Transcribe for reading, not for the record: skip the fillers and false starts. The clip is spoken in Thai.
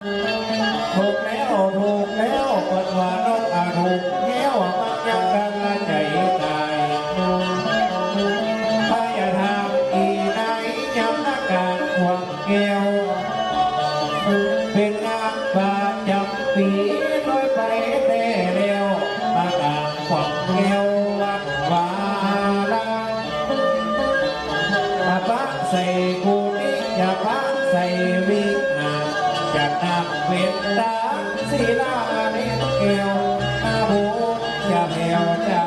ถูกแล้วถูกแล้วปัดว่านกถูกแล้วมันยังกันละใจตายพยาทางอีไหนย้ำนักการความเกี่ยวเป็นงานบาดจำปีน้อยไปแต่เร็วมาการความเกี่ยววัดวาลาปักใส่กูนี่อย่าปักใส่วิหารอย่านับเวทดาศิลาเนเกลียวอาบุญอย่าแผ่วจะ